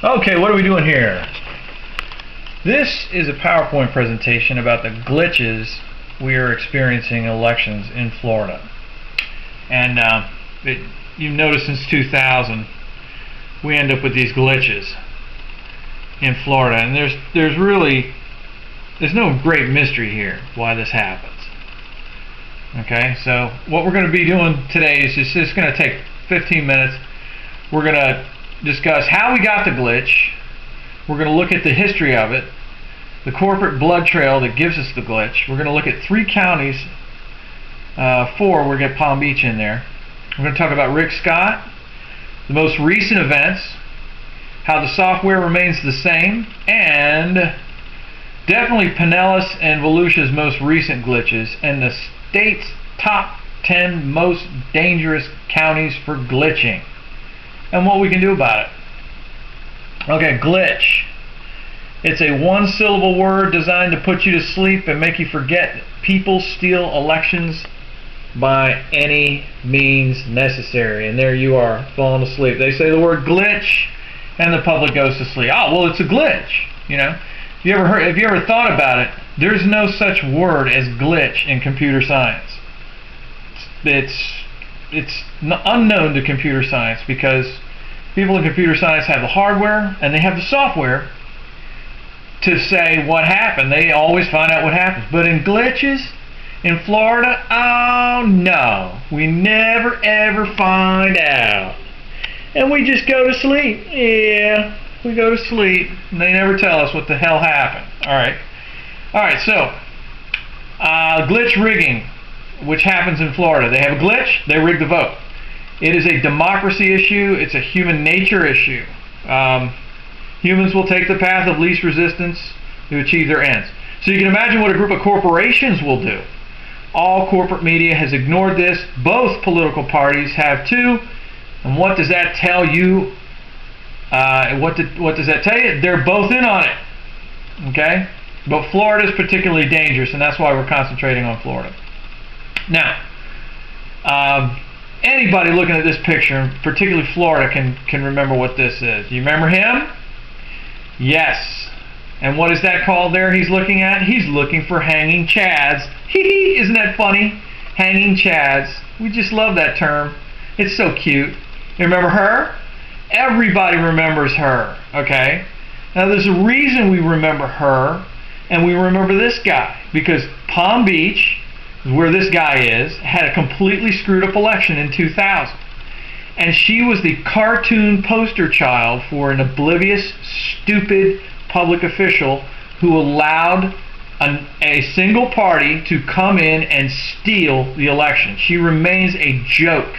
Okay, what are we doing here? This is a PowerPoint presentation about the glitches we are experiencing in elections in Florida. And you've noticed since 2000 we end up with these glitches in Florida, and there's no great mystery here why this happens. Okay, so what we're going to be doing today is just going to take 15 minutes. We're going to discuss how we got the glitch. We're going to look at the history of it, the corporate blood trail that gives us the glitch. We're going to look at 3 counties, 4, we're going to get Palm Beach in there. We're going to talk about Rick Scott, the most recent events, how the software remains the same, and definitely Pinellas and Volusia's most recent glitches, and the state's top 10 most dangerous counties for glitching, and what we can do about it. Okay, glitch. It's a one-syllable word designed to put you to sleep and make you forget people steal elections by any means necessary. And there you are, falling asleep. They say the word glitch, and the public goes to sleep. Oh, well, it's a glitch. You know, have you ever thought about it? There's no such word as glitch in computer science. It's unknown to computer science, because people in computer science have the hardware and they have the software to say what happened. They always find out what happens. But in glitches in Florida, oh no, we never ever find out. And we just go to sleep. Yeah, we go to sleep and they never tell us what the hell happened. Alright, so glitch rigging, which happens in Florida. They have a glitch, they rig the vote. It is a democracy issue. It's a human nature issue. Humans will take the path of least resistance to achieve their ends. So you can imagine what a group of corporations will do. All corporate media has ignored this. Both political parties have too. And what does that tell you? What does that tell you? They're both in on it. Okay? But Florida is particularly dangerous, and that's why we're concentrating on Florida. Now, anybody looking at this picture, particularly Florida, can remember what this is. You remember him? Yes. And what is that called there he's looking at? He's looking for hanging chads. Hee, isn't that funny? Hanging chads. We just love that term. It's so cute. You remember her? Everybody remembers her. Okay? Now there's a reason we remember her, and we remember this guy, because Palm Beach, where this guy is, had a completely screwed up election in 2000. And she was the cartoon poster child for an oblivious, stupid public official who allowed a single party to come in and steal the election. She remains a joke.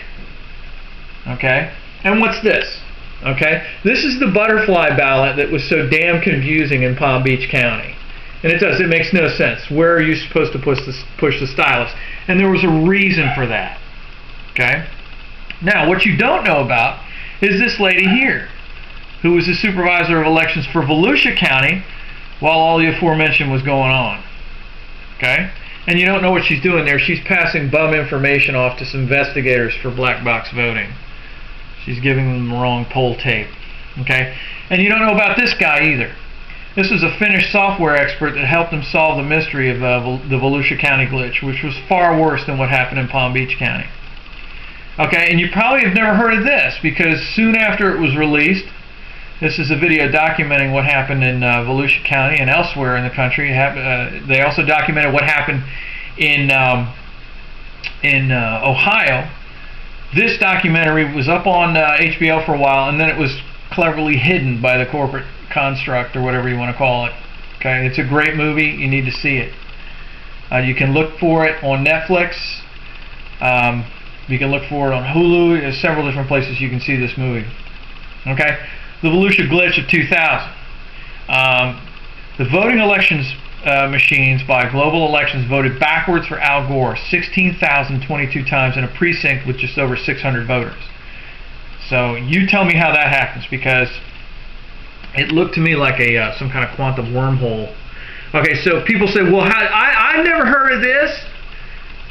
Okay? And what's this? Okay? This is the butterfly ballot that was so damn confusing in Palm Beach County. And it makes no sense. Where are you supposed to push the stylus? And there was a reason for that. Okay? Now, what you don't know about is this lady here, who was the supervisor of elections for Volusia County while all the aforementioned was going on. Okay? And you don't know what she's doing there. She's passing bum information off to some investigators for black box voting. She's giving them the wrong poll tape. Okay? And you don't know about this guy either. This is a Finnish software expert that helped them solve the mystery of the Volusia County glitch, which was far worse than what happened in Palm Beach County. Okay, and you probably have never heard of this, because soon after it was released, this is a video documenting what happened in Volusia County and elsewhere in the country. They also documented what happened in Ohio. This documentary was up on HBO for a while, and then it was cleverly hidden by the corporate construct, or whatever you want to call it. Okay, it's a great movie. You need to see it. You can look for it on Netflix. You can look for it on Hulu. There's several different places you can see this movie. Okay, the Volusia glitch of 2000. The voting elections machines by Global Elections voted backwards for Al Gore 16,022 times in a precinct with just over 600 voters. So you tell me how that happens, because it looked to me like some kind of quantum wormhole. Okay, so people say, well, I never heard of this.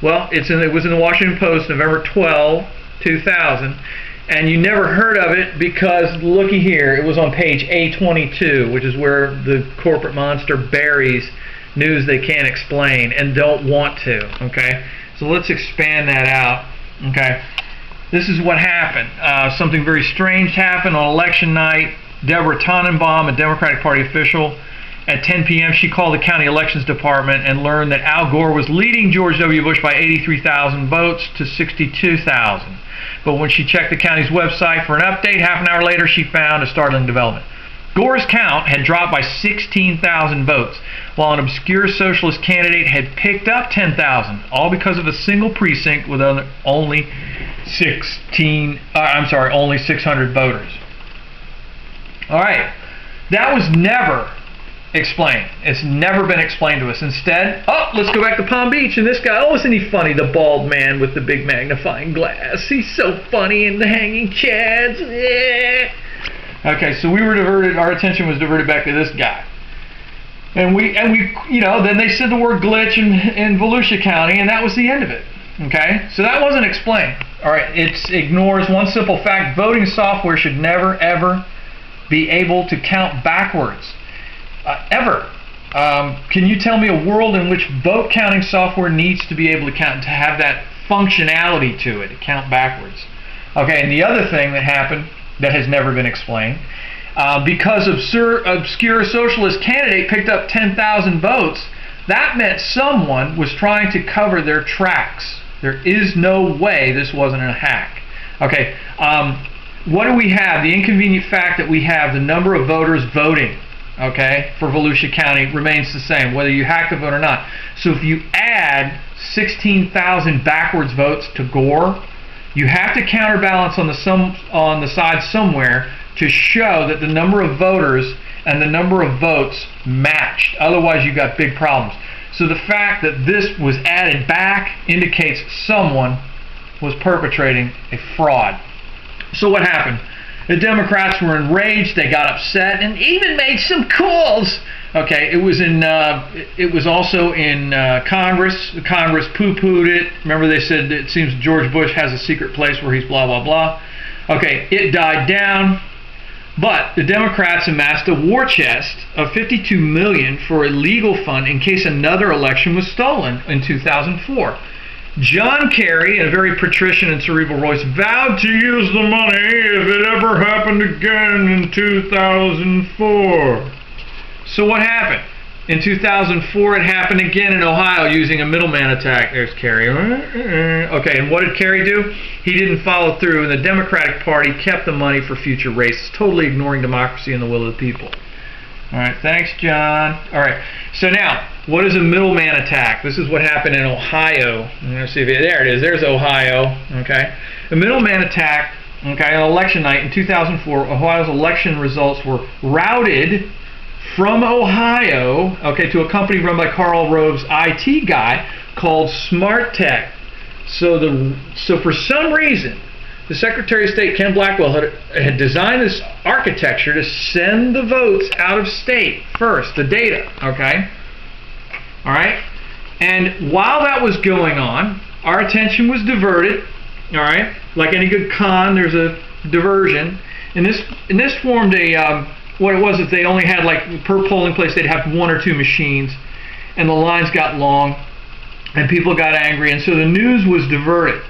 Well, it was in the Washington Post, November 12, 2000, And you never heard of it because, looky here, it was on page A22, which is where the corporate monster buries news they can't explain and don't want to. Okay, so let's expand that out. Okay, this is what happened. Something very strange happened on election night. Deborah Tannenbaum, a Democratic Party official, at 10 p.m. she called the county elections department and learned that Al Gore was leading George W. Bush by 83,000 votes to 62,000. But when she checked the county's website for an update, half an hour later she found a startling development. Gore's count had dropped by 16,000 votes, while an obscure socialist candidate had picked up 10,000, all because of a single precinct with only 600 voters. All right, that was never explained. It's never been explained to us. Instead, let's go back to Palm Beach, and this guy, isn't he funny, the bald man with the big magnifying glass? He's so funny in the hanging chads. Yeah. Okay, so we were diverted, our attention was diverted back to this guy. And we, then they said the word glitch in Volusia County, and that was the end of it. Okay, so that wasn't explained. All right, it ignores one simple fact: voting software should never, ever be able to count backwards. Ever. Can you tell me a world in which vote counting software needs to be able to count, to have that functionality to it, to count backwards? Okay, and the other thing that happened that has never been explained, because obscure socialist candidate picked up 10,000 votes, that meant someone was trying to cover their tracks. There is no way this wasn't a hack. Okay, what do we have? The inconvenient fact that we have the number of voters voting, okay, for Volusia County remains the same, whether you hack the vote or not. So if you add 16,000 backwards votes to Gore, you have to counterbalance on the side somewhere to show that the number of voters and the number of votes matched. Otherwise, you've got big problems. So the fact that this was added back indicates someone was perpetrating a fraud. So what happened? The Democrats were enraged. They got upset and even made some calls. Okay, it was also in Congress. Congress poo-pooed it. Remember, they said it seems George Bush has a secret place where he's blah blah blah. Okay, it died down, but the Democrats amassed a war chest of $52 million for a legal fund in case another election was stolen in 2004. John Kerry, in a very patrician and cerebral voice, vowed to use the money if it ever happened again in 2004. So what happened? In 2004, it happened again in Ohio using a middleman attack. There's Kerry. Okay, and what did Kerry do? He didn't follow through, and the Democratic Party kept the money for future races, totally ignoring democracy and the will of the people. All right, thanks, John. All right, so now, what is a middleman attack? This is what happened in Ohio. I'm going to see if there it is. There's Ohio. Okay, a middleman attack. Okay, on election night in 2004, Ohio's election results were routed from Ohio, okay, to a company run by Karl Rove's IT guy called SmartTech. So for some reason, the Secretary of State, Ken Blackwell, had designed this architecture to send the votes out of state first, the data, okay? All right? And while that was going on, our attention was diverted, all right? Like any good con, there's a diversion. And this formed a, what it was is they only had, like, per polling place, they'd have 1 or 2 machines, and the lines got long, and people got angry, and so the news was diverted.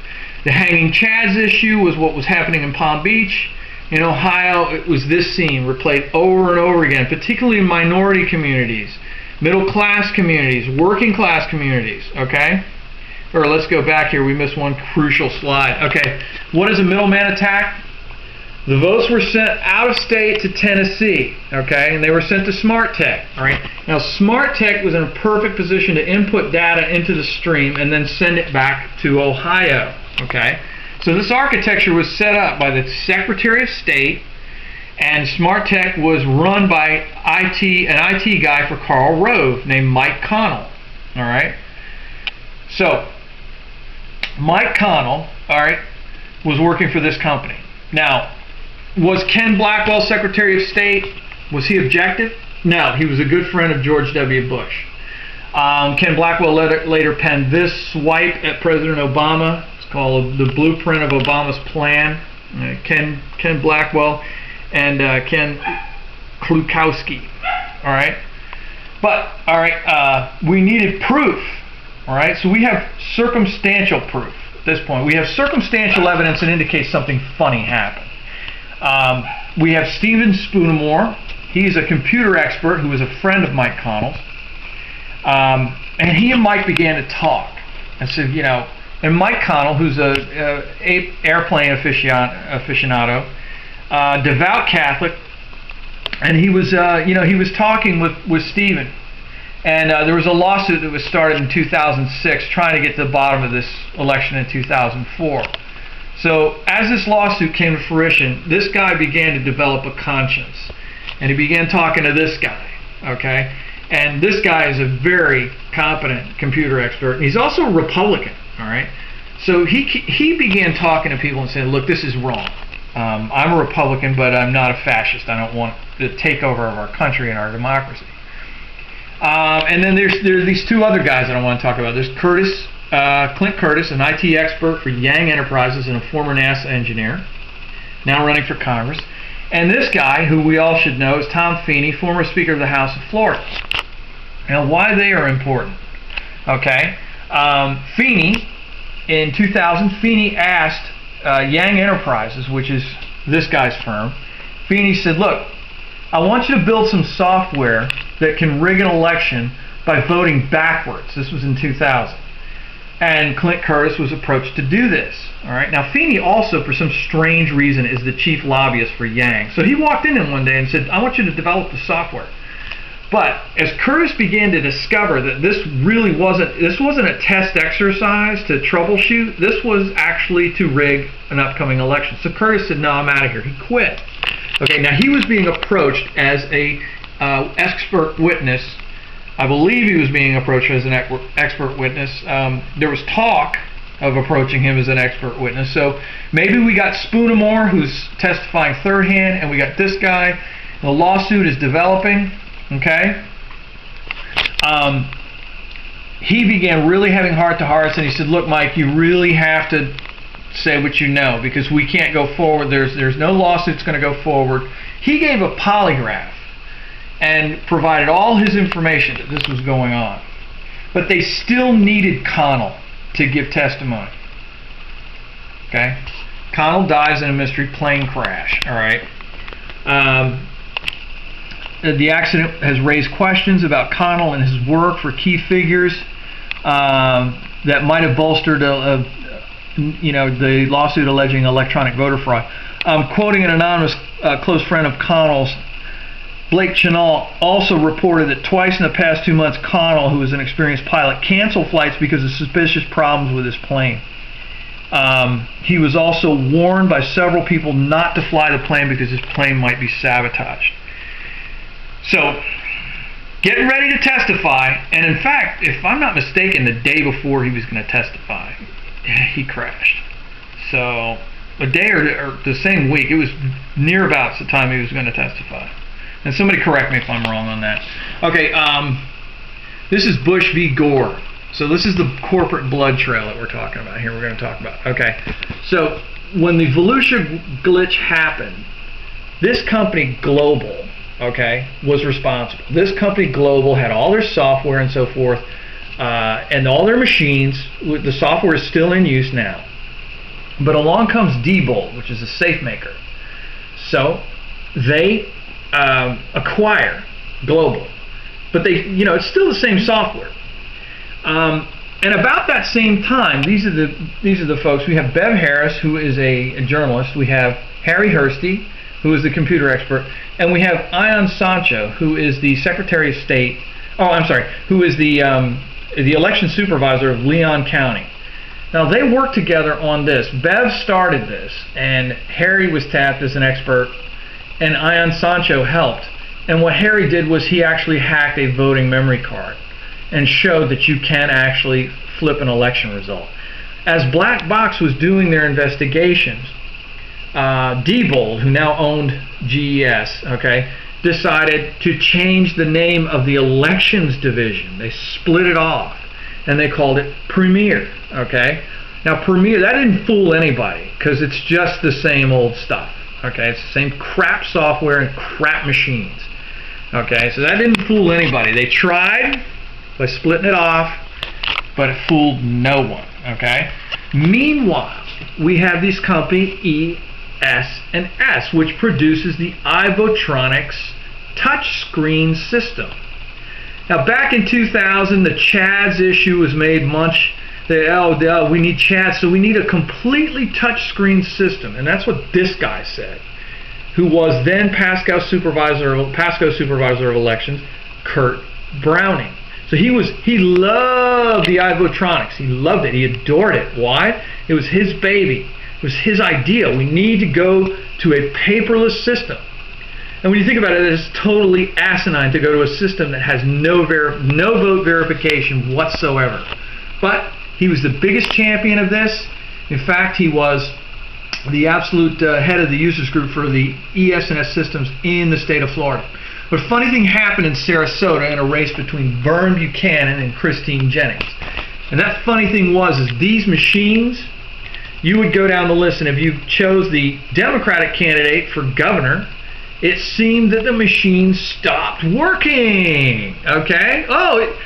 The hanging chads issue was what was happening in Palm Beach. In Ohio, it was this scene replayed over and over again, particularly in minority communities, middle-class communities, working-class communities, okay? Or let's go back here. We missed one crucial slide. Okay, what is a middleman attack? The votes were sent out of state to Tennessee, okay, and they were sent to SmartTech, all right? Now, SmartTech was in a perfect position to input data into the stream and then send it back to Ohio, okay? So this architecture was set up by the Secretary of State, and SmartTech was run by an IT guy for Karl Rove named Mike Connell, all right? So, Mike Connell, all right, was working for this company. Now, was Ken Blackwell Secretary of State? Was he objective? No, he was a good friend of George W. Bush. Ken Blackwell later penned this swipe at President Obama. It's called The Blueprint of Obama's Plan. Ken Blackwell and Ken Klukowski. All right, but all right, we needed proof. All right, so we have circumstantial proof at this point. We have circumstantial evidence that indicates something funny happened. We have Stephen Spoonamore. He's a computer expert who was a friend of Mike Connell's. And he and Mike began to talk. And said, you know, and Mike Connell, who's a airplane aficionado, devout Catholic, and he was, he was talking with Stephen. And there was a lawsuit that was started in 2006 trying to get to the bottom of this election in 2004. So as this lawsuit came to fruition, this guy began to develop a conscience. And he began talking to this guy, okay? And this guy is a very competent computer expert. He's also a Republican, all right? So he began talking to people and saying, look, this is wrong. I'm a Republican, but I'm not a fascist. I don't want the takeover of our country and our democracy. And then there's these two other guys that I want to talk about. There's Clint Curtis, an IT expert for Yang Enterprises and a former NASA engineer, now running for Congress. And this guy, who we all should know, is Tom Feeney, former Speaker of the House of Florida. Now, why they are important? Okay, Feeney, in 2000, Feeney asked Yang Enterprises, which is this guy's firm. Feeney said, look, I want you to build some software that can rig an election by voting backwards. This was in 2000. And Clint Curtis was approached to do this. All right. Now, Feeney also, for some strange reason, is the chief lobbyist for Yang. So he walked in one day and said, I want you to develop the software. But as Curtis began to discover that this wasn't a test exercise to troubleshoot, this was actually to rig an upcoming election. So Curtis said, no, I'm out of here. He quit. Okay. Now, he was being approached as a expert witness. I believe he was being approached as an expert witness. There was talk of approaching him as an expert witness. So maybe we got Spoonamore, who's testifying third hand, and we got this guy. The lawsuit is developing. Okay. He began really having heart-to-hearts, and he said, look, Mike, you really have to say what you know, because we can't go forward. There's no lawsuit's going to go forward. He gave a polygraph and provided all his information that this was going on. But they still needed Connell to give testimony. Okay? Connell dies in a mystery plane crash. All right? The accident has raised questions about Connell and his work for key figures that might have bolstered the lawsuit alleging electronic voter fraud. Quoting an anonymous close friend of Connell's, Blake Chennault, also reported that twice in the past 2 months, Connell, who is an experienced pilot, canceled flights because of suspicious problems with his plane. He was also warned by several people not to fly the plane because his plane might be sabotaged. So, getting ready to testify, and in fact, if I'm not mistaken, the day before he was going to testify, he crashed. So, a day or the same week, it was near about the time he was going to testify. And somebody correct me if I'm wrong on that. Okay, this is Bush v. Gore. So this is the corporate blood trail that we're talking about here. We're going to talk about. Okay, so when the Volusia glitch happened, this company Global, okay, was responsible. This company Global had all their software and so forth, and all their machines. The software is still in use now. But along comes Diebold, which is a safe maker. So they acquire Global, but it's still the same software. And about that same time, these are the folks. We have Bev Harris, who is a journalist. We have Harry Hursty, who is the computer expert, and we have Ion Sancho, who is the Secretary of State. Oh, I'm sorry, who is the election supervisor of Leon County. Now they worked together on this. Bev started this, and Harry was tapped as an expert, and Ion Sancho helped. And what Harry did was he actually hacked a voting memory card and showed that you can actually flip an election result. As Black Box was doing their investigations, Diebold, who now owned GES, okay, decided to change the name of the elections division. They split it off, and they called it Premier, okay? Now, Premier, that didn't fool anybody because it's just the same old stuff. Okay, it's the same crap software and crap machines. Okay, so that didn't fool anybody. They tried by splitting it off, but it fooled no one. Okay. Meanwhile, we have this company ES&S, which produces the Ivotronics touchscreen system. Now, back in 2000, the CHADS issue was made much. We need CHADS, so we need a completely touchscreen system, and that's what this guy said, who was then PASCO supervisor of elections, Kurt Browning. So he loved the Ivotronics. He loved it. He adored it. Why? It was his baby. It was his idea. We need to go to a paperless system. And when you think about it, it's totally asinine to go to a system that has no vote verification whatsoever. But he was the biggest champion of this. In fact, he was the absolute head of the users group for the ES&S systems in the state of Florida. But a funny thing happened in Sarasota in a race between Vern Buchanan and Christine Jennings. And that funny thing was these machines, you would go down the list, and if you chose the Democratic candidate for governor, it seemed that the machine stopped working. Okay?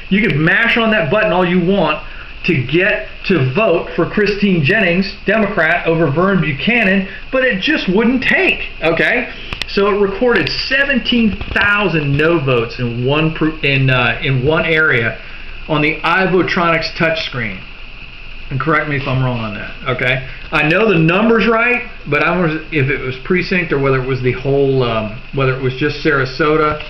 You could mash on that button all you want to get to vote for Christine Jennings, Democrat, over Vern Buchanan, but it just wouldn't take. Okay? So it recorded 17,000 no votes in one area on the Ivotronics touchscreen. And correct me if I'm wrong on that. Okay, I know the numbers right, but I don't know if it was precinct or whether it was the whole, whether it was just Sarasota.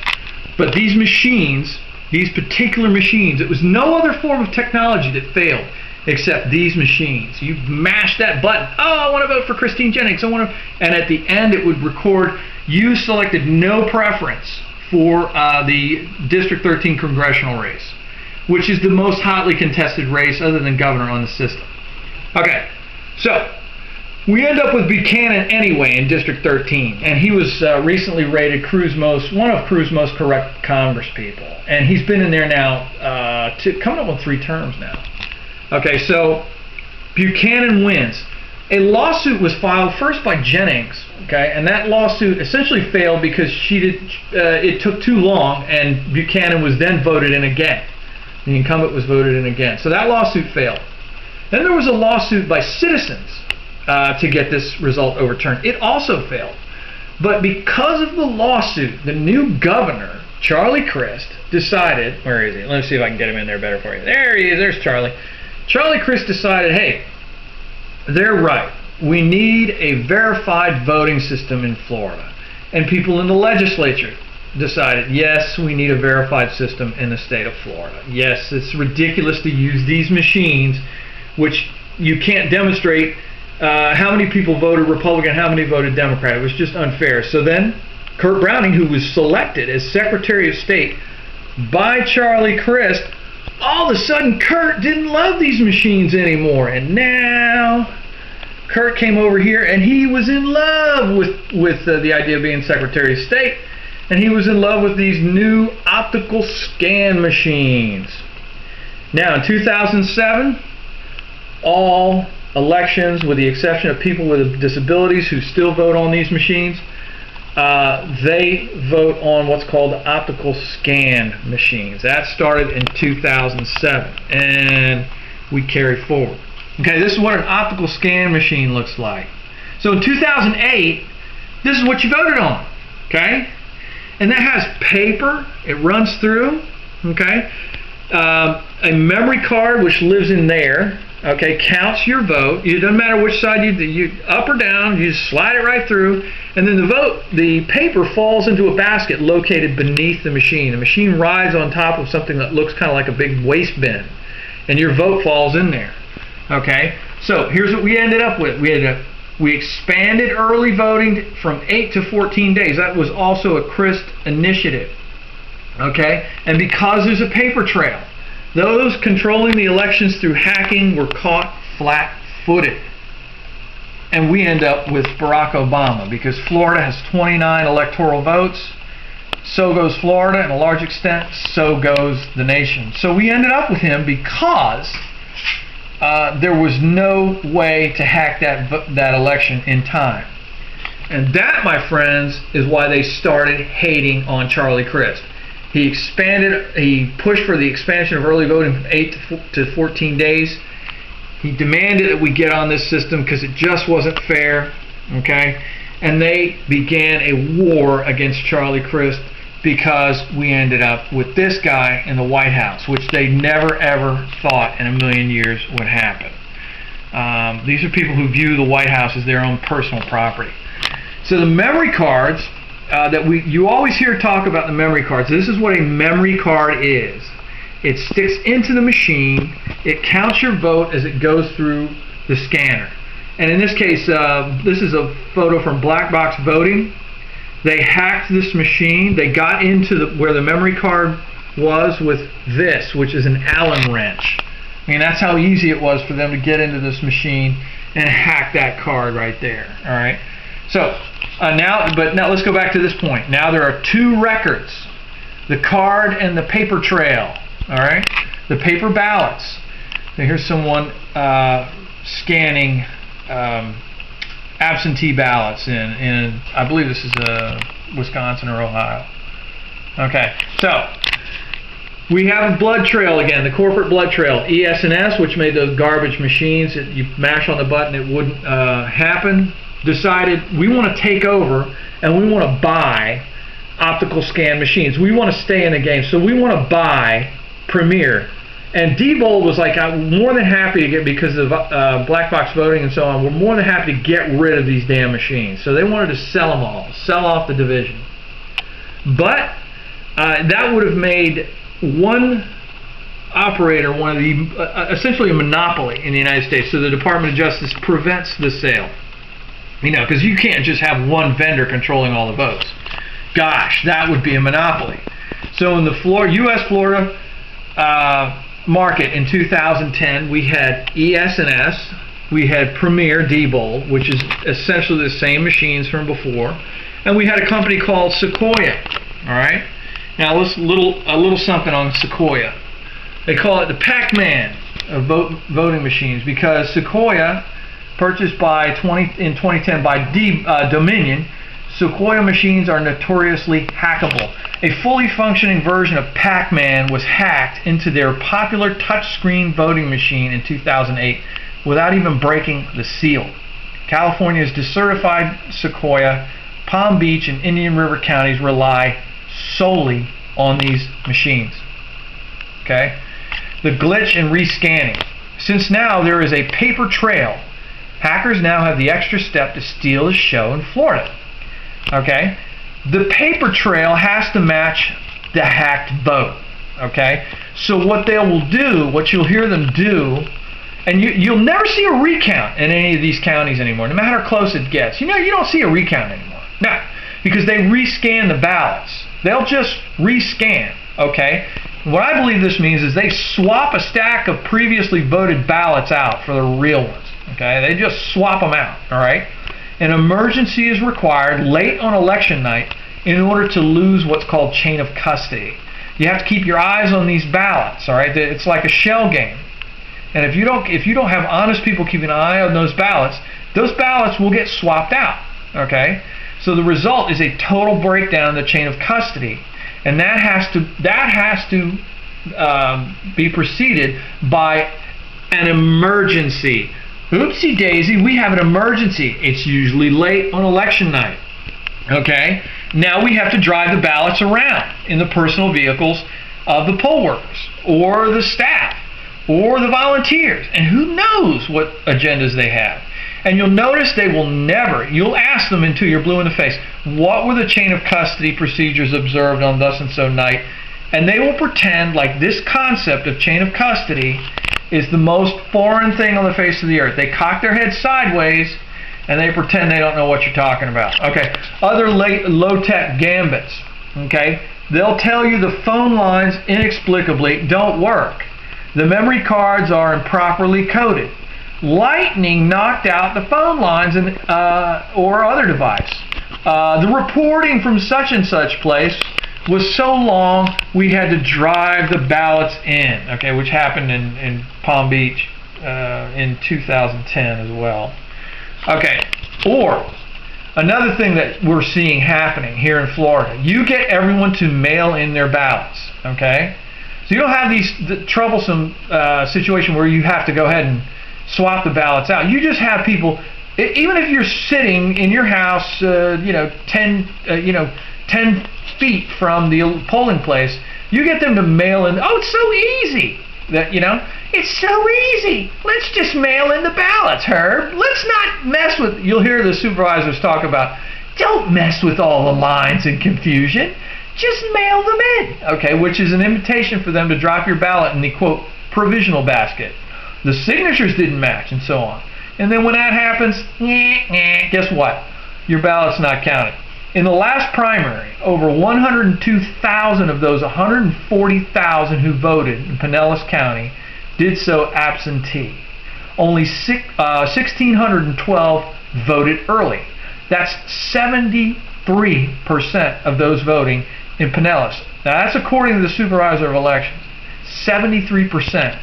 But these machines, these particular machines, it was no other form of technology that failed except these machines. You mash that button. I want to vote for Christine Jennings. And at the end, it would record. You selected no preference for the District 13 congressional race, which is the most hotly contested race other than governor on the system. Okay, so we end up with Buchanan anyway in District 13, and he was recently rated one of Cruz's most corrupt congresspeople, and he's been in there now coming up on 3 terms now. Okay, so Buchanan wins. A lawsuit was filed first by Jennings, okay, and that lawsuit essentially failed because it took too long, and Buchanan was then voted in again. The incumbent was voted in again. So that lawsuit failed. Then there was a lawsuit by citizens to get this result overturned. It also failed. But because of the lawsuit, the new governor, Charlie Crist, decided, where is he? Let me see if I can get him in there better for you. There he is. There's Charlie. Charlie Crist decided, hey, they're right. We need a verified voting system in Florida. And people in the legislature decided, yes, we need a verified system in the state of Florida. Yes, it's ridiculous to use these machines, which you can't demonstrate how many people voted Republican, how many voted Democrat. It was just unfair. So then, Kurt Browning, who was selected as Secretary of State by Charlie Crist, all of a sudden Kurt didn't love these machines anymore. And now Kurt came over here and he was in love with the idea of being Secretary of State. And he was in love with these new optical scan machines. Now in 2007, all elections, with the exception of people with disabilities who still vote on these machines, they vote on what's called optical scan machines. That started in 2007, and we carry forward. Okay, this is what an optical scan machine looks like. So in 2008, this is what you voted on. Okay, and that has paper. It runs through. Okay, a memory card which lives in there. Okay, counts your vote. It doesn't matter which side you up or down. You just slide it right through, and then the paper falls into a basket located beneath the machine. The machine rides on top of something that looks kind of like a big waste bin, and your vote falls in there. Okay, so here's what we ended up with. We expanded early voting from 8 to 14 days. That was also a Crist initiative. Okay, and because there's a paper trail, those controlling the elections through hacking were caught flat-footed. And we end up with Barack Obama, because Florida has 29 electoral votes. So goes Florida, and to a large extent, so goes the nation. So we ended up with him because there was no way to hack that election in time. And that, my friends, is why they started hating on Charlie Crist. He pushed for the expansion of early voting from 8 to 14 days. He demanded that we get on this system because it just wasn't fair, okay? And they began a war against Charlie Crist because we ended up with this guy in the White House, which they never ever thought in a million years would happen. These are people who view the White House as their own personal property. So the memory cards you always hear talk about the memory cards. This is what a memory card is. It sticks into the machine. It counts your vote as it goes through the scanner. And in this case, this is a photo from Black Box Voting. They hacked this machine. They got into where the memory card was with this, which is an Allen wrench. I mean, that's how easy it was for them to get into this machine and hack that card right there. All right. So now let's go back to this point. Now there are two records: the card and the paper trail. All right, the paper ballots. So here's someone scanning absentee ballots in I believe this is Wisconsin or Ohio. Okay, so we have a blood trail again, the corporate blood trail, ES&S, which made those garbage machines that you mash on the button, it wouldn't happen. Decided we want to take over and we want to buy optical scan machines. We want to stay in the game, so we want to buy Premier. And Diebold was like, I'm more than happy to get, because of Black Box Voting and so on, we're more than happy to get rid of these damn machines. So they wanted to sell them all, sell off the division. But that would have made one operator one of the, essentially a monopoly in the United States. So the Department of Justice prevents the sale. You know, because you can't just have one vendor controlling all the votes. Gosh, that would be a monopoly. So in the U.S. Florida market in 2010, we had ES&S, we had Premier Diebold, which is essentially the same machines from before, and we had a company called Sequoia. All right. Now let's a little something on Sequoia. They call it the Pac-Man of voting machines because Sequoia, purchased in 2010 by Dominion, Sequoia machines are notoriously hackable. A fully functioning version of Pac-Man was hacked into their popular touchscreen voting machine in 2008 without even breaking the seal. California's decertified Sequoia, Palm Beach, and Indian River counties rely solely on these machines. Okay? The glitch in rescanning. Since now there is a paper trail, hackers now have the extra step to steal the show in Florida. Okay? The paper trail has to match the hacked vote. Okay? So what they will do, what you'll hear them do, and you'll never see a recount in any of these counties anymore, no matter how close it gets. You know, you don't see a recount anymore. No, because they rescan the ballots. They'll just rescan. Okay? What I believe this means is they swap a stack of previously voted ballots out for the real ones. Okay, they just swap them out. All right, an emergency is required late on election night in order to lose what's called chain of custody. You have to keep your eyes on these ballots. All right, it's like a shell game, and if you don't have honest people keeping an eye on those ballots will get swapped out. Okay, so the result is a total breakdown in the chain of custody, and that has to be preceded by an emergency. Oopsie daisy, we have an emergency. It's usually late on election night. Okay? Now we have to drive the ballots around in the personal vehicles of the poll workers or the staff or the volunteers. And who knows what agendas they have. And you'll notice they will never, you'll ask them until you're blue in the face, what were the chain of custody procedures observed on thus and so night? And they will pretend like this concept of chain of custody is the most foreign thing on the face of the earth. They cock their heads sideways and they pretend they don't know what you're talking about. Okay, other low-tech gambits. Okay, they'll tell you the phone lines inexplicably don't work. The memory cards are improperly coded. Lightning knocked out the phone lines or other device. The reporting from such and such place was so long we had to drive the ballots in, okay, which happened in Palm Beach in 2010 as well. Okay, or another thing that we're seeing happening here in Florida, you get everyone to mail in their ballots, okay? So you don't have the troublesome situation where you have to go ahead and swap the ballots out. You just have people, even if you're sitting in your house, 10 feet from the polling place, you get them to mail in. Oh, it's so easy. It's so easy. Let's just mail in the ballots, Herb. Let's not mess with, you'll hear the supervisors talk about, don't mess with all the lines and confusion. Just mail them in. Okay, which is an invitation for them to drop your ballot in the, quote, provisional basket. The signatures didn't match and so on. And then when that happens, guess what? Your ballot's not counted. In the last primary, over 102,000 of those 140,000 who voted in Pinellas County did so absentee. Only 1,612 voted early. That's 73% of those voting in Pinellas. Now that's according to the Supervisor of Elections. 73%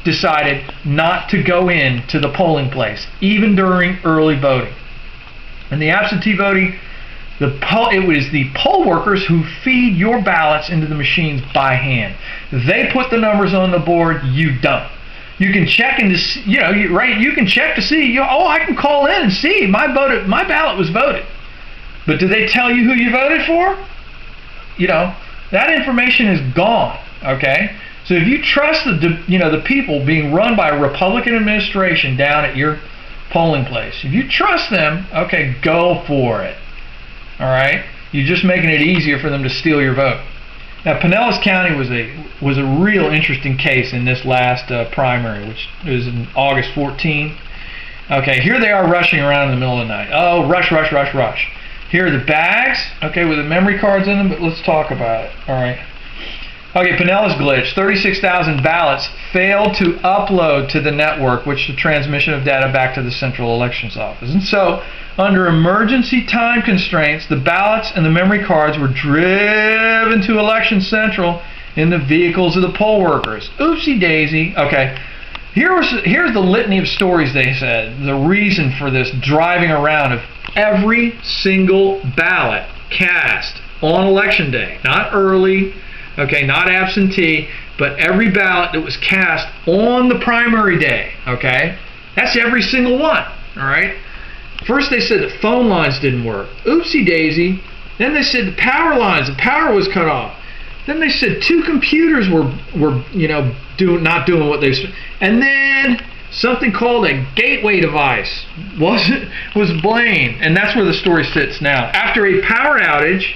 decided not to go in to the polling place, even during early voting. And the absentee voting, it was the poll workers who feed your ballots into the machines by hand. They put the numbers on the board, you don't. You can check and you can check to see, I can call in and see my ballot was voted. But do they tell you who you voted for? That information is gone, okay? So if you trust the people being run by a Republican administration down at your polling place, if you trust them, okay, go for it. All right, you're just making it easier for them to steal your vote. Now, Pinellas County was a real interesting case in this last primary, which was in August 14th. Okay, here they are rushing around in the middle of the night. Oh, rush, rush, rush, rush. Here are the bags, okay, with the memory cards in them, but let's talk about it. All right. Okay, Pinellas glitch. 36,000 ballots failed to upload to the network, which the transmission of data back to the Central Elections Office. And so, under emergency time constraints, the ballots and the memory cards were driven to Election Central in the vehicles of the poll workers. Oopsie daisy. Okay, here's the litany of stories they said. The reason for this driving around of every single ballot cast on Election Day. Not early, okay, not absentee, but every ballot that was cast on the primary day, okay? That's every single one, all right? First they said the phone lines didn't work. Oopsie daisy. Then they said the power was cut off. Then they said two computers were not doing what they were. And then something called a gateway device was blamed. And that's where the story sits now. After a power outage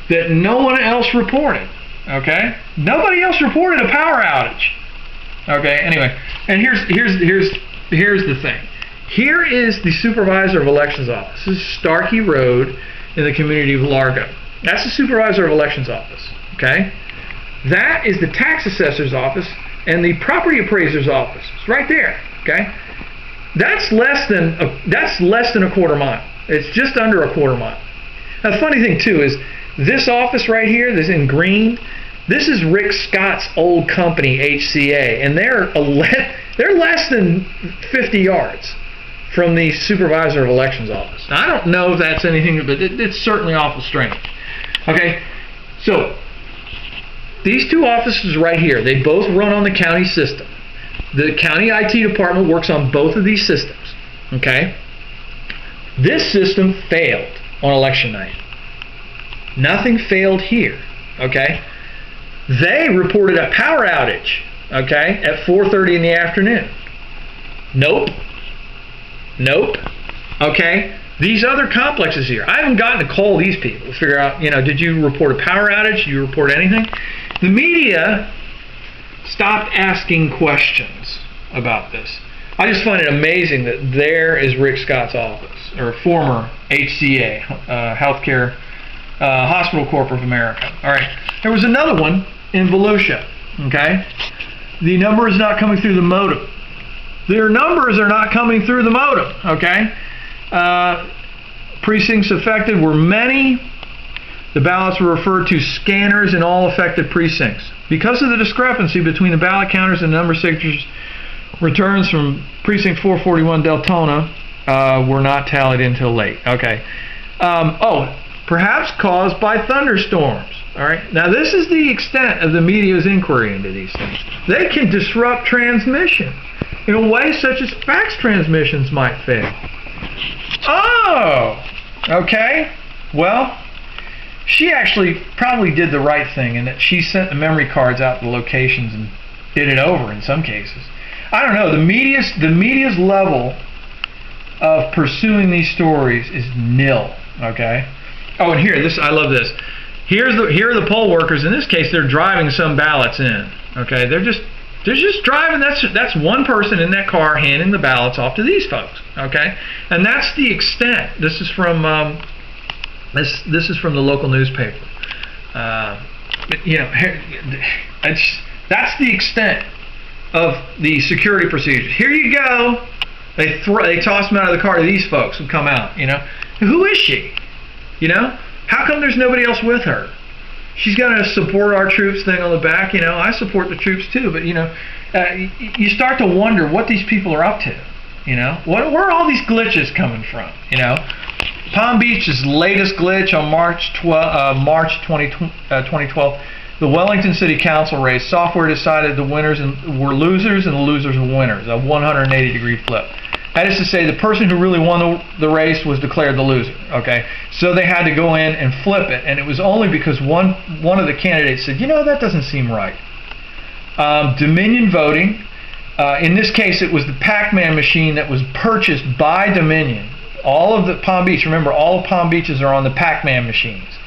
that no one else reported. Okay? Nobody else reported a power outage. Okay, anyway. And here's the thing. Here is the Supervisor of Elections office. This is Starkey Road in the community of Largo. That's the Supervisor of Elections office. Okay? That is the tax assessor's office and the property appraiser's office. It's right there. Okay? That's less than a quarter mile. It's just under a quarter mile. Now the funny thing too is this office right here, this in green, this is Rick Scott's old company, HCA, and they're less than 50 yards from the Supervisor of Elections office. Now, I don't know if that's anything, but it's certainly awful strange. Okay, so these two offices right here, they both run on the county system. The county IT department works on both of these systems. Okay, this system failed on election night. Nothing failed here. Okay, they reported a power outage. Okay, at 4:30 in the afternoon. Nope. Okay, these other complexes here, I haven't gotten to call these people to figure out, did you report a power outage? Did you report anything? The media stopped asking questions about this. I just find it amazing that there is Rick Scott's office, or former HCA, Healthcare Hospital Corp of America. All right, there was another one in Volusia. Okay, the number is not coming through the modem. Their numbers are not coming through the modem, okay? Precincts affected were many. The ballots were referred to scanners in all affected precincts. Because of the discrepancy between the ballot counters and the number of signatures Returns from Precinct 441 Deltona were not tallied until late. Okay. Perhaps caused by thunderstorms. All right. Now, this is the extent of the media's inquiry into these things. They can disrupt transmission in a way such as fax transmissions might fail. Oh, okay. Well, she actually probably did the right thing in that she sent the memory cards out to the locations and did it over in some cases. I don't know. The media's level of pursuing these stories is nil. Okay. Oh, and here, I love this. Here are the poll workers. In this case, they're driving some ballots in. Okay, they're just driving. That's one person in that car handing the ballots off to these folks. Okay, and that's the extent. This is from this is from the local newspaper. That's the extent of the security procedures. Here you go. They toss them out of the car to these folks who come out. Who is she? How come there's nobody else with her? She's got a support our troops thing on the back. I support the troops too, but you start to wonder what these people are up to. Where are all these glitches coming from? Palm Beach's latest glitch on March 2012. The Wellington City Council race, software decided the winners were losers and the losers were winners. A 180-degree flip. That is to say, the person who really won the race was declared the loser. Okay, so they had to go in and flip it, and it was only because one of the candidates said, that doesn't seem right. Dominion voting. In this case, it was the Pac-Man machine that was purchased by Dominion. All of the Palm Beach, remember, all of Palm Beaches are on the Pac-Man machines.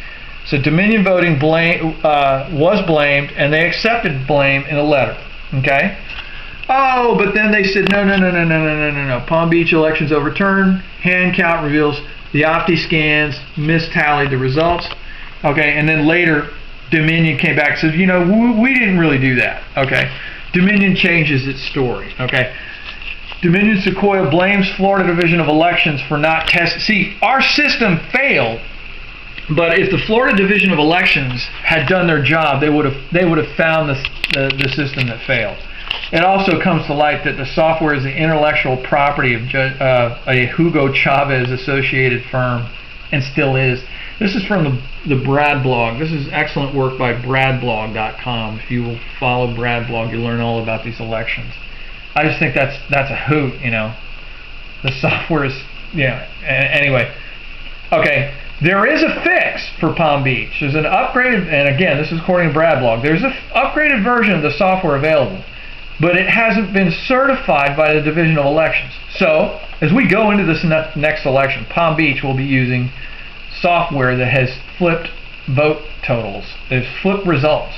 So Dominion voting was blamed, and they accepted blame in a letter. Okay. Oh, but then they said, no. Palm Beach elections overturned. Hand count reveals the Opti scans mistallied the results. Okay, and then later, Dominion came back and said, we didn't really do that. Okay, Dominion changes its story. Okay, Dominion Sequoia blames Florida Division of Elections for not testing. See, our system failed, but if the Florida Division of Elections had done their job, they would have found the system that failed. It also comes to light that the software is the intellectual property of a Hugo Chavez associated firm, and still is. This is from the Brad blog. This is excellent work by bradblog.com. If you will follow Brad blog, you'll learn all about these elections. I just think that's a hoot. The software is anyway. Okay, there is a fix for Palm Beach. There's an upgraded, and again, this is according to Brad blog. There's an upgraded version of the software available, but it hasn't been certified by the Division of Elections. So, as we go into this next election, Palm Beach will be using software that has flipped vote totals. There's flipped results.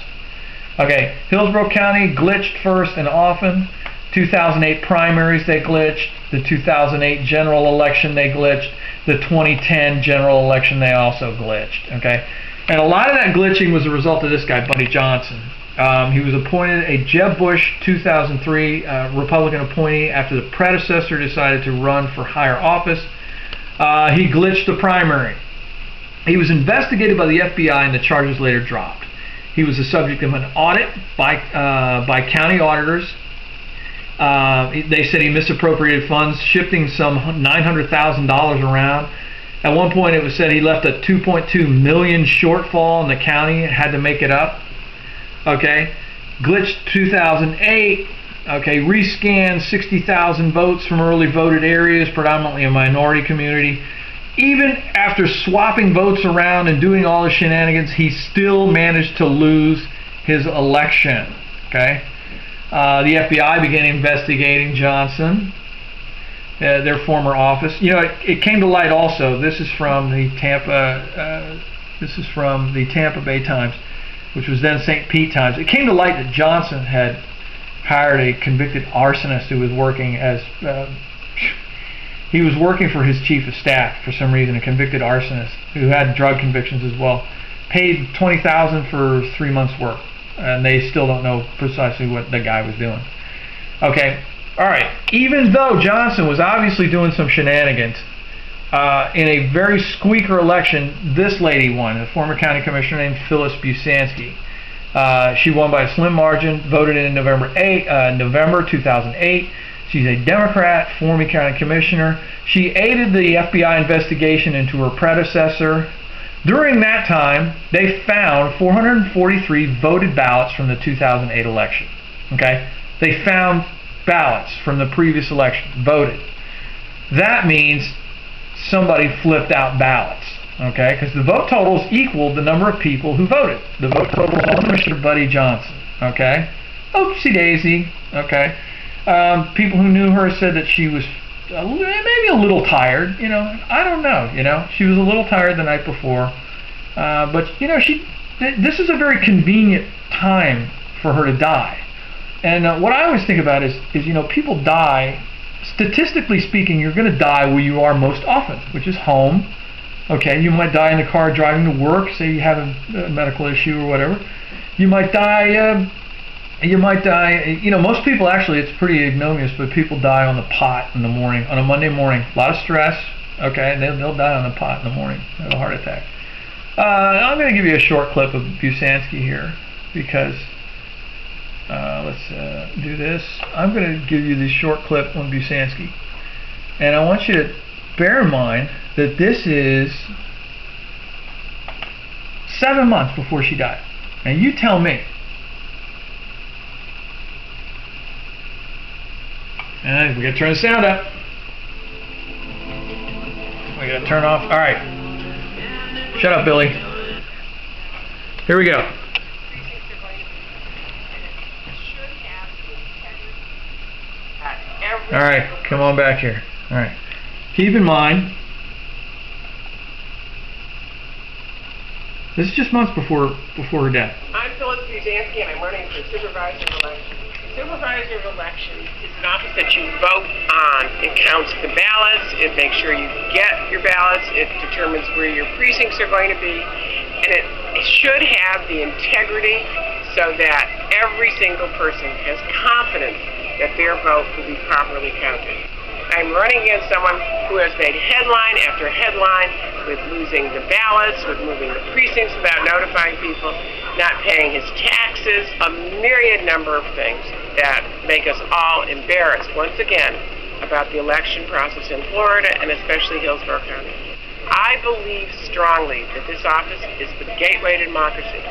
Okay, Hillsborough County glitched first and often. 2008 primaries, they glitched. The 2008 general election, they glitched. The 2010 general election, they also glitched. Okay, and a lot of that glitching was a result of this guy, Buddy Johnson. He was appointed a Jeb Bush 2003 Republican appointee after the predecessor decided to run for higher office. He glitched the primary. He was investigated by the FBI and the charges later dropped. He was the subject of an audit by county auditors. They said he misappropriated funds, shifting some $900,000 around. At one point it was said he left a $2.2 million shortfall in the county and had to make it up. Okay, glitched 2008. Okay, rescanned 60,000 votes from early voted areas, predominantly a minority community. Even after swapping votes around and doing all the shenanigans, he still managed to lose his election. Okay, the FBI began investigating Johnson, their former office. It came to light also. This is from the Tampa Bay Times, which was then St. Pete Times. It came to light that Johnson had hired a convicted arsonist who was working as he was working for his chief of staff for some reason, a convicted arsonist who had drug convictions as well. Paid $20,000 for 3 months' work, and they still don't know precisely what the guy was doing. Okay, all right. Even though Johnson was obviously doing some shenanigans, in a very squeaker election, this lady won, a former county commissioner named Phyllis Busansky. She won by a slim margin, voted in November 2008. She's a Democrat, former county commissioner. She aided the FBI investigation into her predecessor. During that time, they found 443 voted ballots from the 2008 election. Okay? They found ballots from the previous election, voted. That means somebody flipped out ballots. Okay? Because the vote totals equaled the number of people who voted. The vote totals on Mr. Buddy Johnson. Okay? Oopsie daisy. Okay? People who knew her said that she was maybe a little tired. You know, I don't know. You know, she was a little tired the night before. But you know, this is a very convenient time for her to die. And what I always think about is you know, people die. Statistically speaking, you're going to die where you are most often, which is home. Okay, you might die in the car driving to work. Say you have a medical issue or whatever. You might die. You know, most people actually, it's pretty ignominious, but people die on the pot in the morning, on a Monday morning. A lot of stress, okay, and they'll die on the pot in the morning, have a heart attack. I'm going to give you a short clip of Busanski here, because, let's do this. I'm going to give you this short clip on Busanski, and I want you to bear in mind that this is 7 months before she died. And you tell me. And we gotta turn the sound up. We gotta turn off. All right. Shut up, Billy. Here we go. All right, come on back here. All right. Keep in mind, this is just months before her death. I'm Phyllis Busanski, and I'm running for supervisor of elections. Supervisor of elections is an office that you vote on. It counts the ballots, it makes sure you get your ballots, it determines where your precincts are going to be, and it should have the integrity so that every single person has confidence that their vote will be properly counted. I'm running against someone who has made headline after headline with losing the ballots, with moving the precincts without notifying people, not paying his taxes, a myriad number of things that make us all embarrassed, once again, about the election process in Florida and especially Hillsborough County. I believe strongly that this office is the gateway to democracy,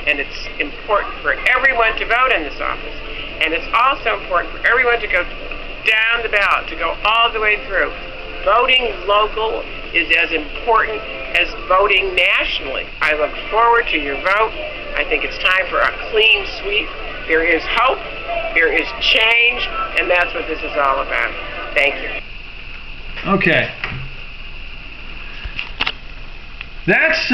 and it's important for everyone to vote in this office, and it's also important for everyone to go down the ballot, to go all the way through. Voting local is as important as voting nationally. I look forward to your vote. I think it's time for a clean sweep. There is hope, there is change, and that's what this is all about. Thank you. Okay. That's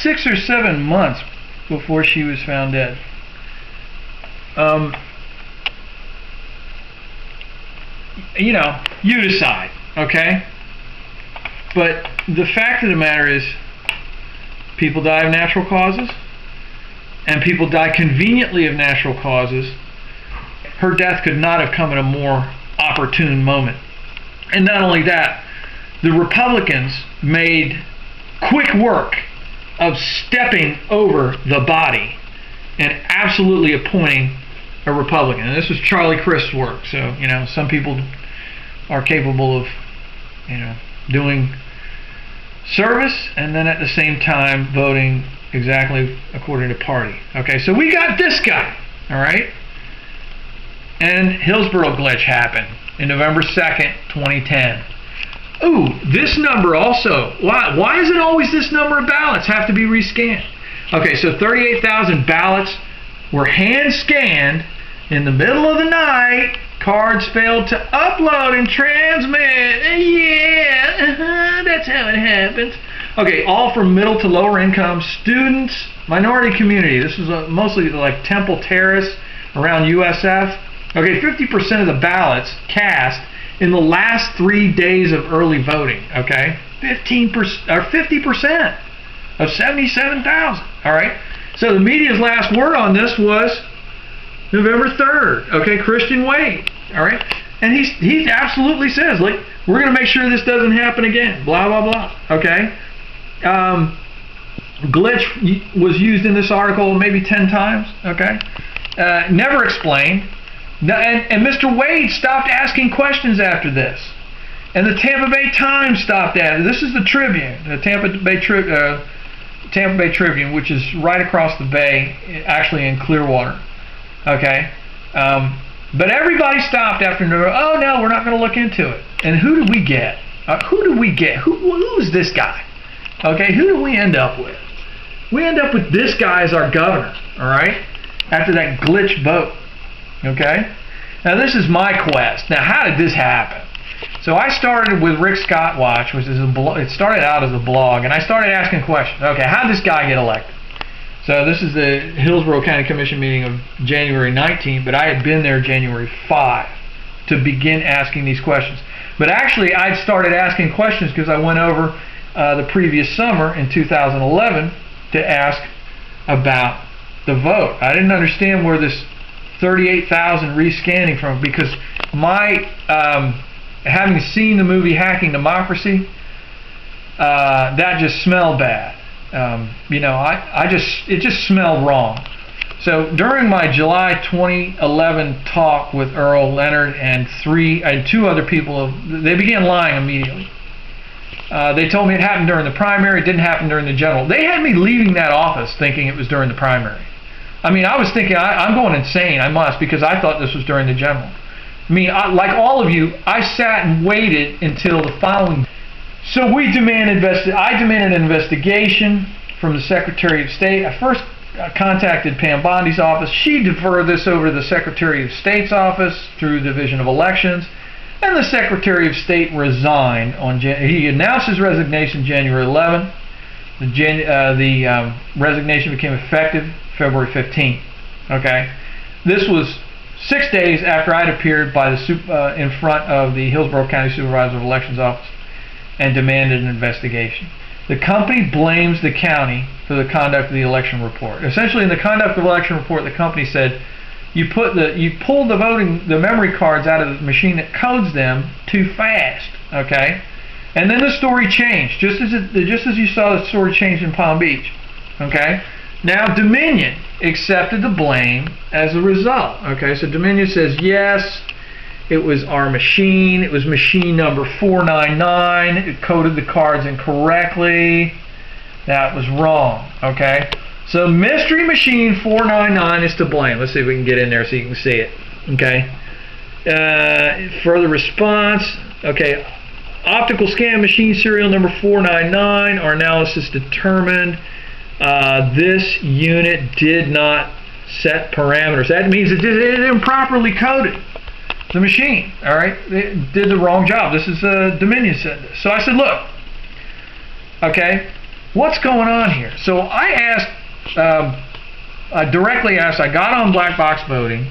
6 or 7 months before she was found dead. You know, you decide, okay? But the fact of the matter is, people die of natural causes, and people die conveniently of natural causes. Her death could not have come at a more opportune moment. And not only that, the Republicans made quick work of stepping over the body and absolutely appointing a Republican. And this was Charlie Crist's work. So, you know, some people are capable of, you know, doing service and then at the same time voting exactly according to party. Okay, so we got this guy, all right? And Hillsborough glitch happened in November 2nd, 2010. Ooh, this number also. Why is it always this number of ballots have to be rescanned? Okay, so 38,000 ballots were hand scanned in the middle of the night. Cards failed to upload and transmit. Yeah, that's how it happens. Okay, all from middle to lower income students, minority community. This was mostly like Temple Terrace around USF. Okay, 50% of the ballots cast in the last 3 days of early voting. Okay, 15% or 50% of 77,000. All right. So the media's last word on this was November 3rd. Okay, Christian Wade. All right, and he absolutely says, like, we're going to make sure this doesn't happen again. Blah blah blah. Okay. glitch was used in this article maybe 10 times, okay? Never explained. And Mr. Wade stopped asking questions after this. And the Tampa Bay Times stopped at. This is the Tribune, the Tampa Bay Tribune, which is right across the bay, actually in Clearwater. Okay, but everybody stopped after. Oh no, we're not going to look into it. And who did we get? Who is this guy? Okay, who do we end up with? We end up with this guy as our governor. All right, after that glitch vote. Okay, now this is my quest. Now, how did this happen? So I started with Rick Scott Watch, which is it started out as a blog, and I started asking questions. Okay, how did this guy get elected? So this is the Hillsborough County Commission meeting of January 19, but I had been there January 5 to begin asking these questions. But actually, I'd started asking questions because I went over the previous summer in 2011 to ask about the vote. I didn't understand where this 38,000 rescanning from, because my having seen the movie Hacking Democracy, that just smelled bad. You know, it just smelled wrong. So during my July 2011 talk with Earl Leonard and two other people, they began lying immediately. They told me it happened during the primary, it didn't happen during the general. They had me leaving that office thinking it was during the primary. I mean, I was thinking, I'm going insane, I must, because I thought this was during the general. I mean, like all of you, I sat and waited until the following. So I demanded an investigation from the Secretary of State. I first contacted Pam Bondi's office. She deferred this over to the Secretary of State's office through the Division of Elections, and the Secretary of State resigned he announced his resignation January 11. The resignation became effective February 15th. Okay, this was 6 days after I'd appeared by in front of the Hillsborough County Supervisor of Elections office and demanded an investigation. The company blames the county for the conduct of the election report. Essentially, in the conduct of the election report, the company said you pulled the memory cards out of the machine that codes them too fast. Okay, and then the story changed, just as you saw the story change in Palm Beach. Okay. Now Dominion accepted the blame as a result. Okay, so Dominion says, yes, it was our machine. It was machine number 499. It coded the cards incorrectly. That was wrong. Okay, so Mystery Machine 499 is to blame. Let's see if we can get in there so you can see it. Okay, further response. Okay, optical scan machine serial number 499. Our analysis determined this unit did not set parameters. That means it improperly coded the machine. All right, it did the wrong job. This is Dominion said this. So I said, look, okay, what's going on here? So I asked, I directly asked. I got on Black Box Voting.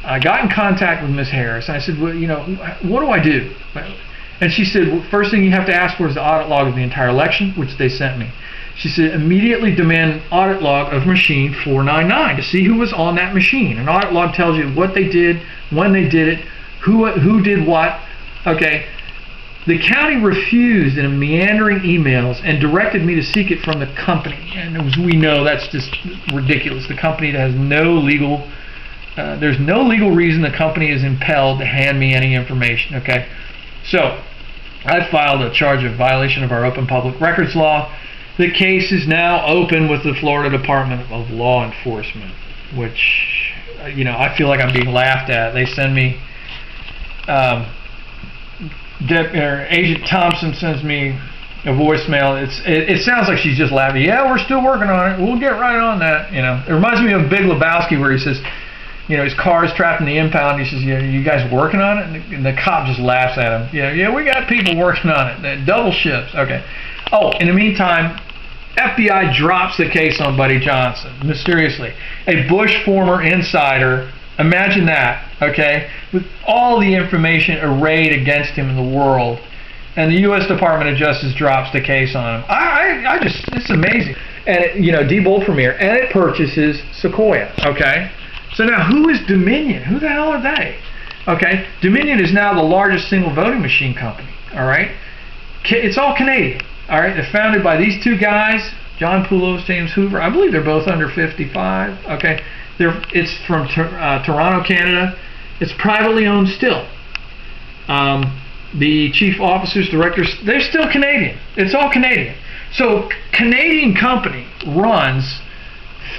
I got in contact with Ms. Harris. And I said, well, you know, what do I do? And she said, well, first thing you have to ask for is the audit log of the entire election, which they sent me. She said, immediately demand an audit log of machine 499 to see who was on that machine. An audit log tells you what they did, when they did it, who did what. Okay. The county refused in meandering emails and directed me to seek it from the company. And as we know, that's just ridiculous. The company has no legal, there's no legal reason the company is impelled to hand me any information. Okay. So I filed a charge of violation of our open public records law. The case is now open with the Florida Department of Law Enforcement, which, you know, I feel like I'm being laughed at. They send me, Agent Thompson sends me a voicemail. It sounds like she's just laughing. Yeah, we're still working on it. We'll get right on that. You know, it reminds me of Big Lebowski, where he says, you know, his car is trapped in the impound. He says, "Yeah, you guys working on it?" And the cop just laughs at him. Yeah, we got people working on it. Double shifts. Okay. Oh, in the meantime, FBI drops the case on Buddy Johnson mysteriously. A Bush former insider. Imagine that. Okay, with all the information arrayed against him in the world, and the U.S. Department of Justice drops the case on him. I just, it's amazing. And you know, D. Wolframir, and it purchases Sequoia. Okay. So now, who is Dominion? Who the hell are they? Okay, Dominion is now the largest single voting machine company. All right, it's all Canadian. All right, they're founded by these two guys, John Poulos, James Hoover. I believe they're both under 55. Okay, it's from Toronto, Canada. It's privately owned still. The chief officers, directors, they're still Canadian. It's all Canadian. So Canadian company runs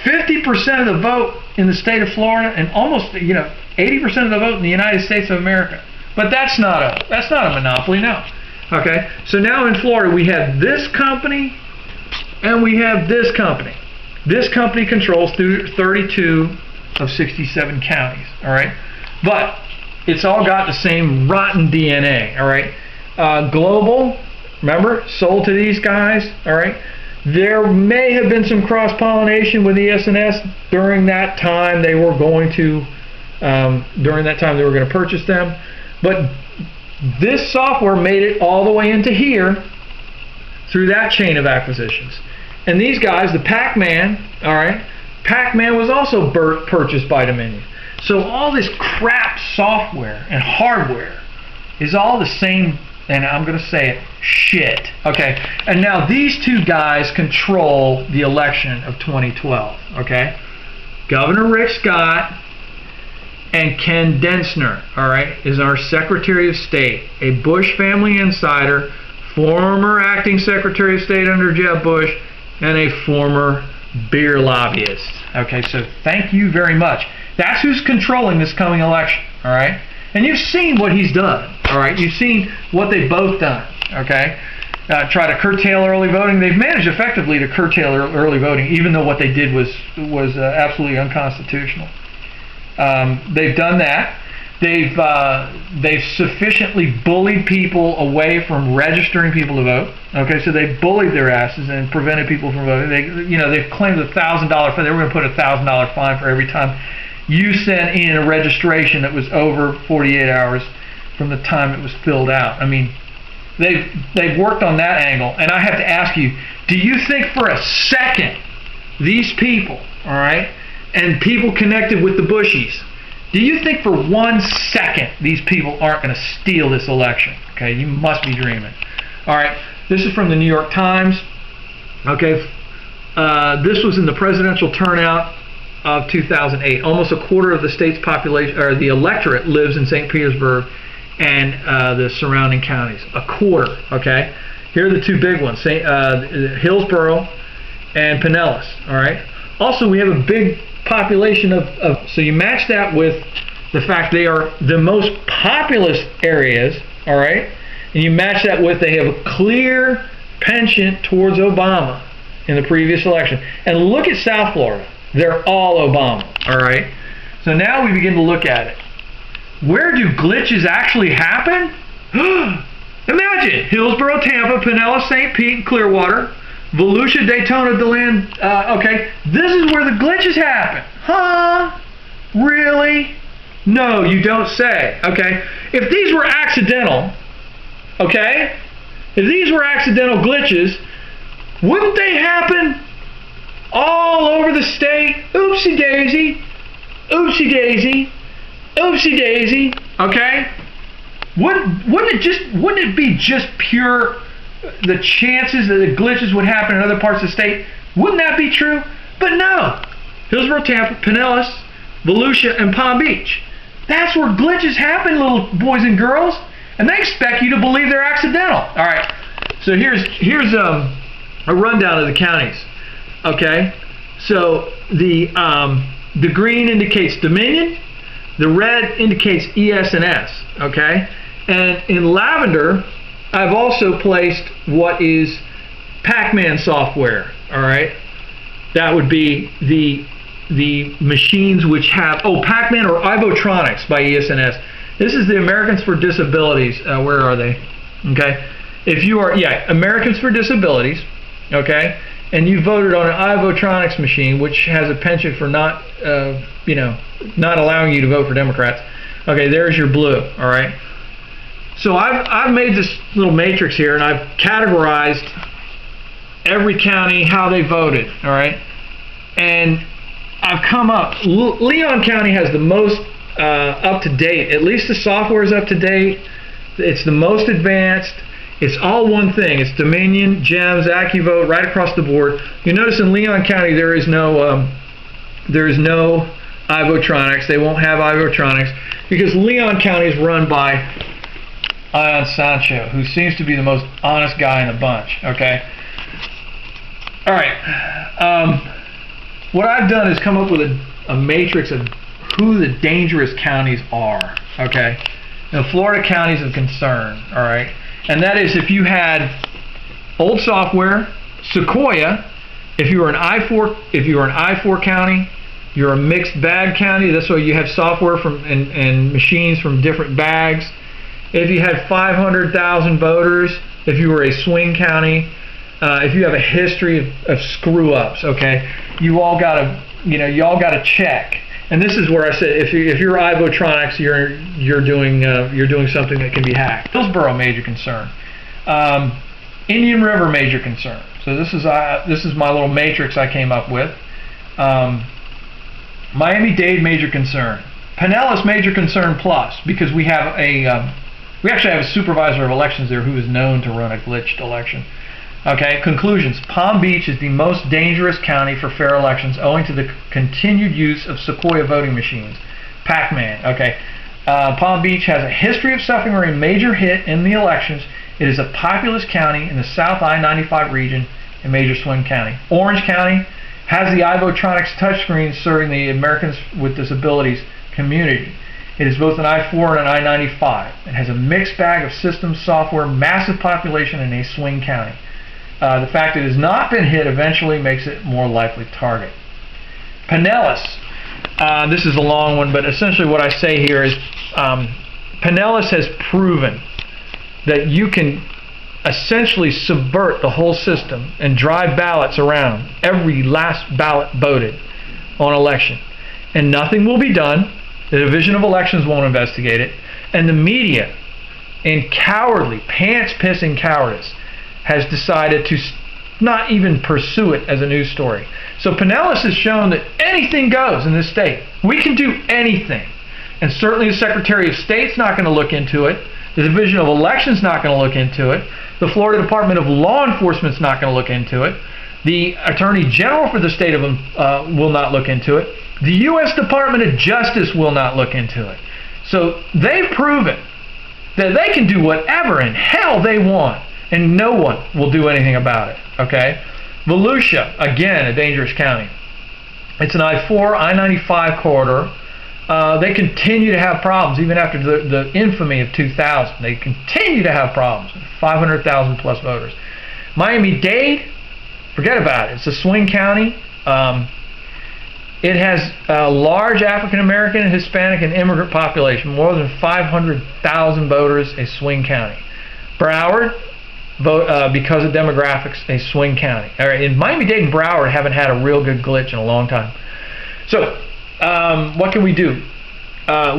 50% of the vote in the state of Florida and almost 80% of the vote in the United States of America. But that's not a monopoly, no. Okay, so now in Florida we have this company and we have this company. This company controls 32 of 67 counties, all right? But it's all got the same rotten DNA, all right? Global, remember, sold to these guys, all right? There may have been some cross-pollination with ES&S during that time they were going to purchase them, but this software made it all the way into here through that chain of acquisitions. And these guys, the Pac-Man, all right, Pac-Man was also purchased by Dominion. So all this crap software and hardware is all the same, and I'm going to say it, shit. Okay, and now these two guys control the election of 2012. Okay, Governor Rick Scott and Ken Densner, all right, is our Secretary of State, a Bush family insider, former acting Secretary of State under Jeb Bush, and a former beer lobbyist. Okay, so thank you very much. That's who's controlling this coming election, all right? And you've seen what he's done, all right? You've seen what they've both done, okay? Try to curtail early voting. They've managed effectively to curtail early voting, even though what they did was absolutely unconstitutional. They've done that. They've sufficiently bullied people away from registering people to vote. Okay, so they bullied their asses and prevented people from voting. They've claimed $1,000 fine. They were going to put a $1,000 fine for every time you sent in a registration that was over 48 hours from the time it was filled out. I mean, they've worked on that angle, and I have to ask you: do you think for a second these people, all right, and people connected with the Bushies, do you think for 1 second these people aren't going to steal this election? Okay, you must be dreaming. All right, this is from the New York Times. Okay, this was in the presidential turnout of 2008. Almost a quarter of the state's population, or the electorate, lives in St. Petersburg and the surrounding counties. A quarter. Okay, here are the two big ones: Hillsborough and Pinellas. All right. Also, we have a big population of so you match that with the fact they are the most populous areas, all right, and you match that with they have a clear penchant towards Obama in the previous election. And look at South Florida. They're all Obama, all right? So now we begin to look at it. Where do glitches actually happen? Imagine Hillsborough, Tampa, Pinellas, St. Pete, and Clearwater, Volusia, Daytona, DeLand. Okay, this is where the glitches happen. Huh? Really? No, you don't say. Okay, if these were accidental, okay, if these were accidental glitches, wouldn't they happen all over the state? Oopsie daisy, oopsie daisy, oopsie daisy. Okay, wouldn't it be just pure? The chances that the glitches would happen in other parts of the state, wouldn't that be true? But no. Hillsborough, Tampa, Pinellas, Volusia, and Palm Beach. That's where glitches happen, little boys and girls, and they expect you to believe they're accidental. All right. So here's a rundown of the counties. Okay. So the green indicates Dominion, the red indicates ES&S. Okay. And in lavender, I've also placed what is Pac-Man software, all right? That would be the machines which have, Pac-Man or Ivotronics by ES&S. This is the Americans for Disabilities. Where are they? Okay. If you are, Americans for Disabilities, okay, and you voted on an Ivotronics machine, which has a penchant for not allowing you to vote for Democrats, okay, there's your blue, all right? So I've made this little matrix here, and I've categorized every county, how they voted, all right? And I've come up, Leon County has the most up-to-date, at least the software is up-to-date, it's the most advanced, It's all one thing. It's Dominion, GEMS, AccuVote, right across the board. You notice in Leon County there is no iVotronics. They won't have iVotronics because Leon County is run by Ion Sancho, who seems to be the most honest guy in the bunch. Okay. All right. What I've done is come up with a matrix of who the dangerous counties are. Okay. Now, Florida counties of concern. All right. And that is if you had old software, Sequoia. If you were an I-4 county, you're a mixed bag county. That's why you have software from and machines from different bags. If you had 500,000 voters, if you were a swing county, if you have a history of screw ups, okay, you all gotta check. And this is where I said if you're iVotronics, you're doing something that can be hacked. Hillsborough, major concern. Indian River, major concern. So this is my little matrix I came up with. Miami-Dade, major concern. Pinellas, major concern plus, because we have we actually have a supervisor of elections there who is known to run a glitched election. Okay, conclusions. Palm Beach is the most dangerous county for fair elections owing to the continued use of Sequoia voting machines. Pac-Man. Okay, Palm Beach has a history of suffering a major hit in the elections. It is a populous county in the South I-95 region and major swing county. Orange County has the iVotronics touchscreen serving the Americans with Disabilities community. It is both an I-4 and an I-95. It has a mixed bag of systems, software, massive population, and a swing county. The fact it has not been hit eventually makes it more likely target. Pinellas. This is a long one, but essentially what I say here is Pinellas has proven that you can essentially subvert the whole system and drive ballots around every last ballot voted on election. And nothing will be done. The Division of Elections won't investigate it. And the media, in cowardly, pants-pissing cowardice, has decided to not even pursue it as a news story. So Pinellas has shown that anything goes in this state. We can do anything. And certainly the Secretary of State's not going to look into it. The Division of Elections not going to look into it. The Florida Department of Law Enforcement's not going to look into it. The Attorney General for the state of will not look into it. The U.S. Department of Justice will not look into it. So they've proven that they can do whatever in hell they want, and no one will do anything about it. Okay? Volusia, again, a dangerous county. It's an I-4, I-95 corridor. They continue to have problems, even after the infamy of 2000. They continue to have problems. 500,000 plus voters. Miami-Dade, forget about it. It's a swing county. It has a large African American, Hispanic, and immigrant population. More than 500,000 voters, a swing county. Broward, because of demographics, a swing county. All right, in Miami-Dade and Broward haven't had a real good glitch in a long time. So, what can we do?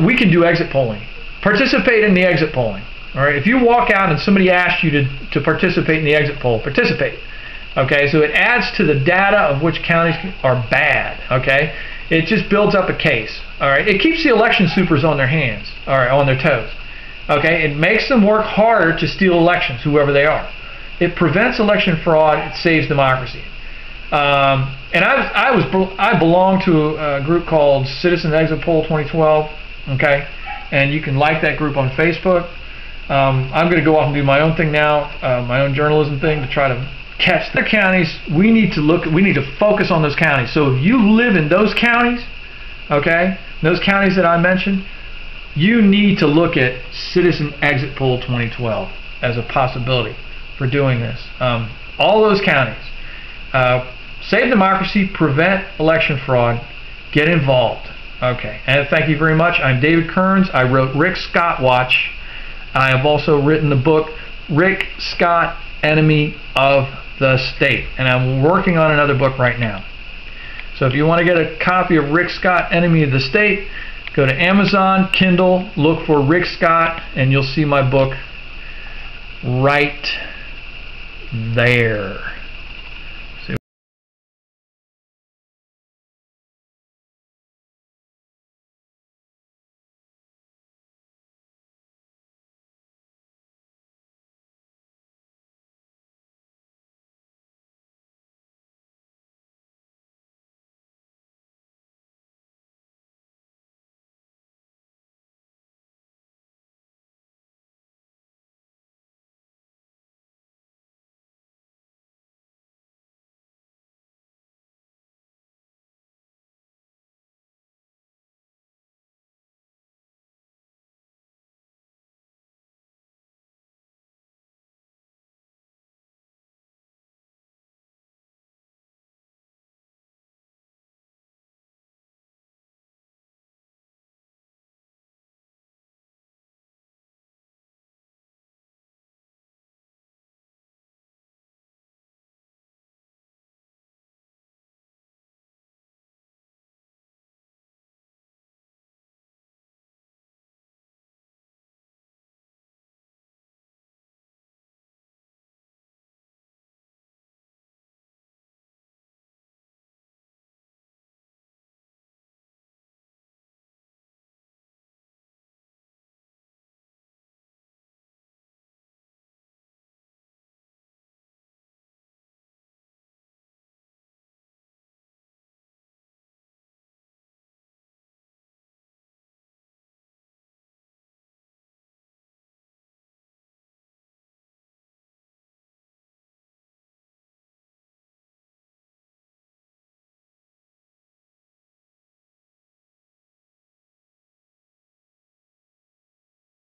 We can do exit polling. Participate in the exit polling. All right, if you walk out and somebody asks you to participate in the exit poll, participate. Okay, so it adds to the data of which counties are bad. Okay, it just builds up a case. All right, it keeps the election supers on their hands. All right, on their toes. Okay, it makes them work harder to steal elections, whoever they are. It prevents election fraud. It saves democracy. And I belong to a group called Citizen Exit Poll 2012. Okay, and you can like that group on Facebook. I'm going to go off and do my own thing now, my own journalism thing to try to catch the counties. We need to focus on those counties. So if you live in those counties, okay, those counties that I mentioned, you need to look at Citizen Exit Poll 2012 as a possibility for doing this. All those counties. Save democracy, prevent election fraud, get involved. Okay, and thank you very much. I'm David Kearns. I wrote Rick Scott Watch. I have also written the book Rick Scott, Enemy of the State, and I'm working on another book right now. So if you want to get a copy of Rick Scott, Enemy of the State, go to Amazon, Kindle, look for Rick Scott, and you'll see my book right there.